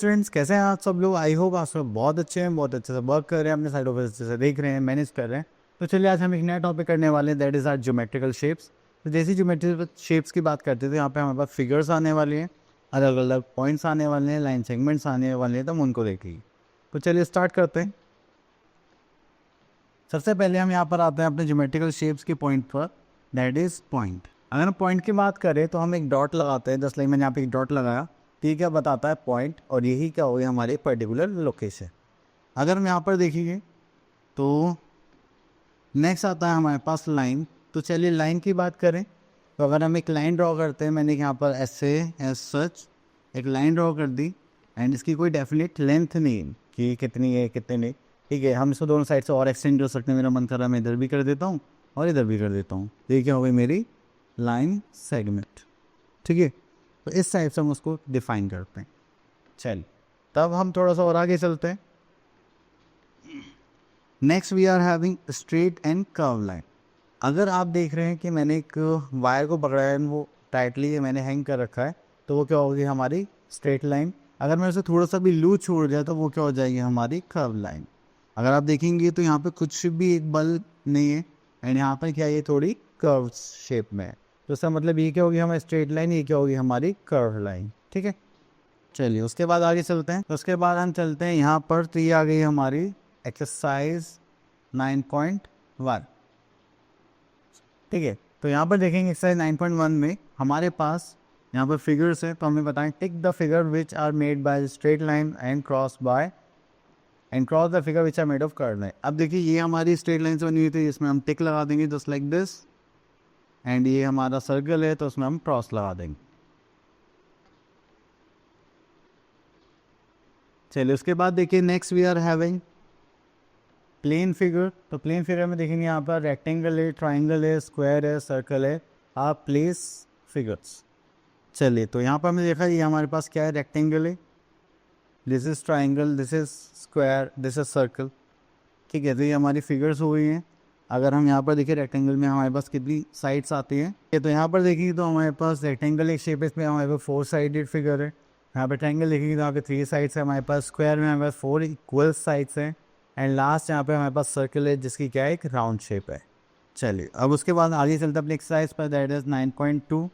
Students, कैसे हैं आप सब लोग? आई होप आप सब बहुत अच्छे हैं, बहुत अच्छे से वर्क कर रहे हैं, अपने साइड ऑफ अच्छे से देख रहे हैं, मैनेज कर रहे हैं। तो चलिए आज हम एक नया टॉपिक करने वाले हैं, that is our geometrical shapes. तो जैसे ज्योमेट्रिकल शेप्स की बात करते थे, यहाँ पे हमारे पास फिगर्स आने वाले हैं, अलग अलग पॉइंट्स आने वाले हैं, लाइन सेगमेंट्स आने वाले हैं, तो हम उनको देखेंगे। तो चलिए स्टार्ट करते हैं। सबसे पहले हम यहाँ पर आते हैं अपने ज्योमेट्रिकल शेप्स के पॉइंट पर, दैट इज़ पॉइंट। अगर हम पॉइंट की बात करें तो हम एक डॉट लगाते हैं, जस्ट लाइक मैंने यहाँ पे एक डॉट लगाया, ठीक है, बताता है पॉइंट, और यही क्या हो गया हमारे पर्टिकुलर लोकेशन। अगर हम यहाँ पर देखेंगे तो नेक्स्ट आता है हमारे पास लाइन। तो चलिए लाइन की बात करें तो अगर हम एक लाइन ड्रॉ करते हैं, मैंने यहाँ पर ऐसे एज सच एक लाइन ड्रॉ कर दी, एंड इसकी कोई डेफिनेट लेंथ नहीं है कि कितनी है कितनी नहीं, ठीक है। हम इसको दोनों साइड से और एक्सटेंड कर सकते हैं, मेरा मन कर रहा है मैं इधर भी कर देता हूँ और इधर भी कर देता हूँ, तो ये क्या हो गई मेरी लाइन सेगमेंट, ठीक है। तो इस टाइप से हम उसको डिफाइन करते हैं। चल तब हम थोड़ा सा और आगे चलते हैं। Next we are having straight and curve line. अगर आप देख रहे हैं कि मैंने एक वायर को पकड़ा है, वो टाइटली मैंने हैंग कर रखा है, तो वो क्या होगी हमारी स्ट्रेट लाइन। अगर मैं उसे थोड़ा सा भी लूज छोड़ दिया तो वो क्या हो जाएगी हमारी कर्व लाइन। अगर आप देखेंगे तो यहाँ पे कुछ भी एक बल नहीं है, एंड यहाँ पर क्या है, ये थोड़ी कर्व शेप में है, तो इसका मतलब ये क्या होगी हमारी स्ट्रेट लाइन, ये क्या होगी हमारी कर्व लाइन, ठीक है। चलिए उसके बाद आगे चलते हैं। तो उसके बाद हम चलते हैं यहाँ पर, तो ये आ गई हमारी एक्सरसाइज 9.1, ठीक है। तो यहाँ पर देखेंगे एक्सरसाइज 9.1 में हमारे पास यहाँ पर फिगर्स है, तो हमें बताएं tick the figure which are made by straight line and cross the figure which are made of curve line. अब देखिए ये हमारी स्ट्रेट लाइन से बनी हुई थी, इसमें हम टिक लगा देंगे जस्ट लाइक दिस, एंड ये हमारा सर्कल है तो उसमें हम क्रॉस लगा देंगे। चलिए उसके बाद देखिए next we are having plane figure. तो प्लेन फिगर में देखेंगे यहाँ पर रेक्टेंगल है, ट्राइंगल है, स्क्वायर है, सर्कल है, आप प्लेस फिगर्स। चलिए तो यहाँ पर हमने देखा ये हमारे पास क्या है, रेक्टेंगल है, this is triangle, this is square, this is circle, ठीक है। तो ये हमारी फिगर्स हो गई हैं। अगर हम यहाँ पर देखिए रेक्टेंगल में हमारे पास कितनी साइड्स आती हैं, तो यहाँ पर देखेंगे तो हमारे पास रेक्टेंगल एक शेप है, इसमें हमारे पास 4 साइडेड फिगर है। यहाँ पर ट्राइंगल देखेंगे तो यहाँ पे 3 साइड्स है हमारे पास, स्क्वायर में हमारे पास 4 इक्वल साइड्स हैं, एंड लास्ट यहाँ पे हमारे पास सर्कल है जिसकी क्या है, एक राउंड शेप है। चलिए अब उसके बाद आगे चलते हैं अपने एक्सरसाइज पर, दैट इज 9.2।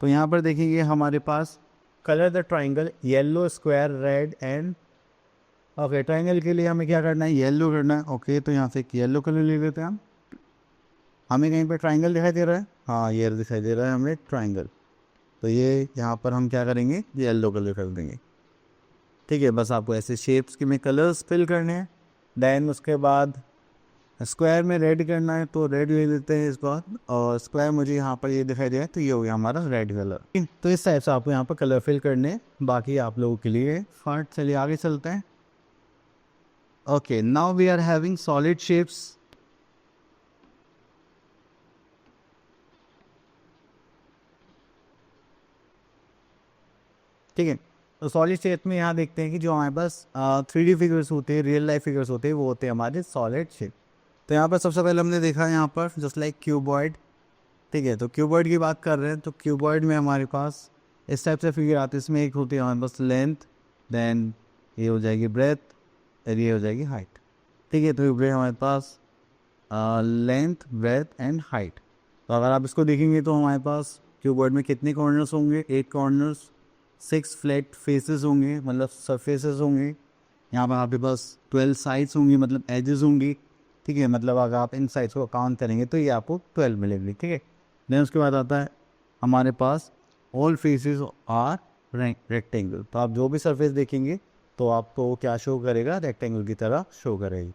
तो यहाँ पर देखिए हमारे पास colour the triangle yellow, square, red and okay. Triangle के लिए हमें क्या करना है, येलो करना है, ओके। तो यहाँ से एक येलो कलर ले लेते हैं हम। हमें कहीं पे ट्राइंगल दिखाई दे रहा है, हाँ ये दिखाई दे रहा है हमें ट्राइंगल, तो ये यहाँ पर हम क्या करेंगे, येलो कलर कर देंगे, ठीक है। बस आपको ऐसे शेप्स के में कलर्स फिल करने हैं। देन उसके बाद स्क्वायर में रेड करना है तो रेड ले लेते हैं इस बार, और स्क्वायर मुझे यहाँ पर ये दिखाई दे रहा है तो ये हो गया हमारा रेड कलर। तो इस टाइप से आपको यहाँ पर कलर फिल करने हैं, बाकी आप लोगों के लिए फर्स्ट। चलिए आगे चलते हैं। Okay now we are having solid shapes. ठीक है, तो सॉलिड शेप में यहाँ देखते हैं कि जो हमारे पास 3D फिगर्स होते हैं, रियल लाइफ फिगर्स होते हैं, वो होते हैं हमारे सॉलिड शेप। तो यहाँ पर सबसे पहले हमने देखा यहाँ पर जस्ट लाइक क्यूबॉइड, ठीक है। तो क्यूबॉइड की बात कर रहे हैं, तो क्यूबॉइड में हमारे पास इस टाइप से फिगर आते हैं, इसमें एक होती है हमारे पास लेंथ, देन ये हो जाएगी ब्रेथ, और ये हो जाएगी हाइट, ठीक है। तो ये हमारे पास लेंथ, ब्रेथ एंड हाइट। तो अगर आप इसको देखेंगे तो हमारे पास क्यूबॉइड में कितने कॉर्नर्स होंगे, 8 कॉर्नर्स, 6 फ्लैट फेसेस होंगे मतलब सरफेसेस होंगे। यहाँ पर आपके पास 12 साइड्स होंगी मतलब एजेस होंगी, ठीक है। मतलब अगर आप इन साइड्स को काउंट करेंगे तो ये आपको 12 मिलेंगे, ठीक है। देन उसके बाद आता है हमारे पास ऑल फेसेस आर रेक्टेंगल। तो आप जो भी सरफेस देखेंगे तो आपको क्या शो करेगा, रेक्टेंगल की तरह शो करेगी।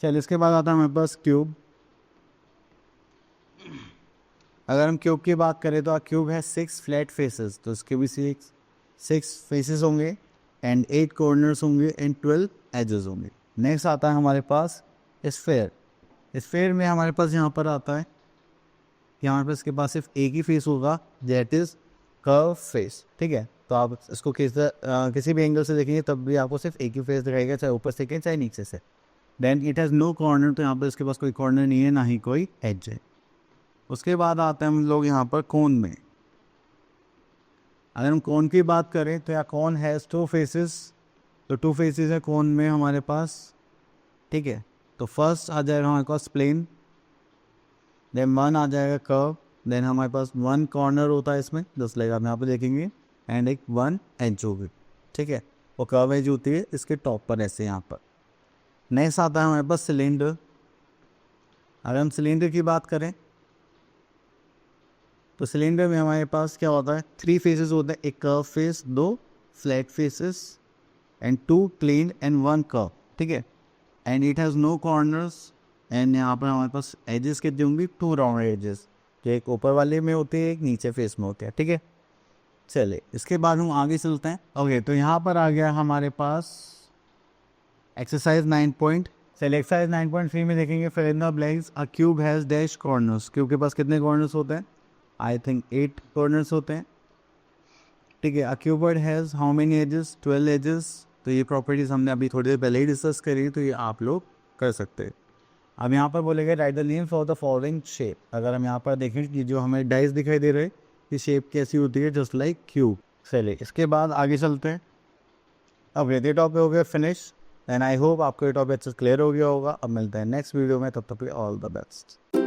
चलिए इसके बाद आता है हमारे पास क्यूब। अगर हम क्यूब की बात करें तो क्यूब है 6 फ्लैट फेसेस, तो इसके भी 6 फेसेस होंगे, एंड 8 कॉर्नर्स होंगे, एंड 12 एजेस होंगे। नेक्स्ट आता है हमारे पास स्फेयर। स्फेयर में हमारे पास यहाँ पर आता है कि हमारे पास इसके पास सिर्फ एक ही फेस होगा, दैट इज कर्व फेस, ठीक है। तो आप इसको किसी भी एंगल से देखेंगे तब भी आपको सिर्फ एक ही फेस दिखाएगा, चाहे ऊपर से चाहे नीचे से। Then it has no corner, तो यहाँ पर इसके पास कोई कॉर्नर नहीं है, ना ही कोई एज है। उसके बाद आते हैं हम लोग यहाँ पर कोन में। अगर हम कोन की बात करें तो यहाँ कोन हैज़ 2 फेसेस, तो 2 फेसेस है कोन में हमारे पास, ठीक है। तो फर्स्ट आ जाएगा हमारे पास प्लेन, देन 1 आ जाएगा कर्व, देन हमारे पास 1 कॉर्नर होता है इसमें, जस्ट लाइक आप यहाँ पे देखेंगे, एंड एक 1 एज होगी, ठीक है। वो कर्व एज होती है इसके टॉप पर ऐसे यहाँ पर। नेक्स्ट आता है हमारे पास सिलेंडर। अगर हम सिलेंडर की बात करें तो सिलेंडर में हमारे पास क्या होता है, 3 फेसेस होते हैं, एक curve face, 2 flat faces and 2 plane and 1 curve, ठीक है। And it has no corners, and यहाँ पर हमारे पास एजेस कितनी होंगी, 2 राउंड एजेस, जो एक ऊपर वाले में होते हैं, एक नीचे फेस में होते हैं, ठीक है। चलिए इसके बाद हम आगे चलते हैं। ओके, तो यहाँ पर आ गया हमारे पास एक्सरसाइज 9 चलिए एक्सरसाइज 9.3 में देखेंगे, fill in the blanks, a cube has dash corners. Cube के पास कितने कॉर्नर्स होते हैं, आई थिंक 8 कॉर्नर्स होते हैं, ठीक है। A cuboid has how many edges, 12 edges. तो ये प्रॉपर्टीज हमने अभी थोड़ी देर पहले ही डिस्कस करी, तो ये आप लोग कर सकते हैं। अब यहाँ पर बोलेंगे right the name for the following shape. अगर हम यहाँ पर देखें कि जो हमें डाइस दिखाई दे रहे हैं, ये शेप कैसी होती है, जस्ट लाइक क्यूब। चलिए इसके बाद आगे चलते हैं। अब ये टॉपिक हो गया फिनिश, एंड आई होप आपको ये टॉपिक अच्छे से क्लियर हो गया होगा। अब मिलते हैं नेक्स्ट वीडियो में, तब तक ऑल द बेस्ट।